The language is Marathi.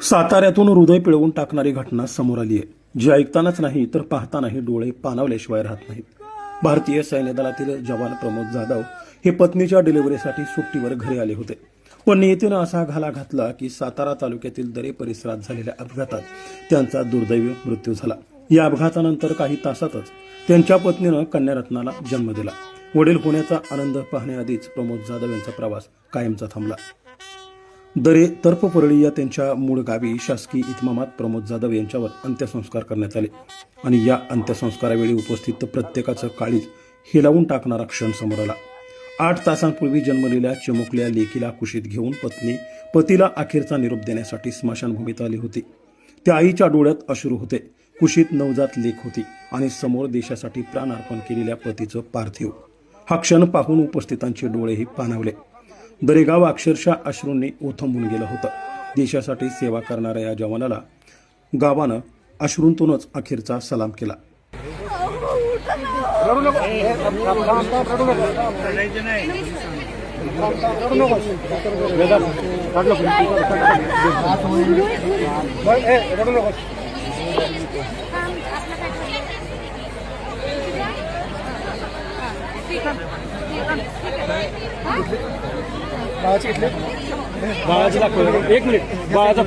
साताऱ्यातून हृदय पिळवून टाकणारी घटना समोर आली आहे, जी ऐकतानाच नाही तर पाहतानाही डोळे पाणावल्याशिवाय राहत नाहीत. भारतीय सैन्य दलातील जवान प्रमोद जाधव हे पत्नीच्या डिलिव्हरीसाठी सुट्टीवर घरी आले होते. पण नियतीनं असा घाला घातला की सातारा तालुक्यातील दरे परिसरात झालेल्या अपघातात त्यांचा दुर्दैवी मृत्यू झाला. या अपघातानंतर काही तासातच त्यांच्या पत्नीनं कन्यारत्नाला जन्म दिला. वडील होण्याचा आनंद पाहण्याआधीच प्रमोद जाधव यांचा प्रवास कायमचा थांबला. दरे तर्फपरळी या त्यांच्या मूळ गावी शासकीय इतमामात प्रमोद जाधव यांच्यावर अंत्यसंस्कार करण्यात आले आणि या अंत्यसंस्कारावेळी उपस्थित प्रत्येकाचं काळीज हिलावून टाकणारा क्षण समोर आला. 8 तासांपूर्वी जन्मलेल्या चिमुकल्या लेकीला कुशीत घेऊन पत्नी पतीला अखेरचा निरोप देण्यासाठी स्मशानभूमीत आली होती. त्या आईच्या डोळ्यात अश्रू होते. कुशीत नवजात लेक होती आणि समोर देशासाठी प्राण अर्पण केलेल्या पतीचं पार्थिव. हा क्षण पाहून उपस्थितांचे डोळेही पाणावले. दरेगाव अक्षरशः अश्रूंनी ओथंबून गेलं होतं. देशासाठी सेवा करणाऱ्या या जवानाला गावानं अश्रूंतूनच अखेरचा सलाम केला. बाळाची दाखव, 1 मिनिट, बाळाचा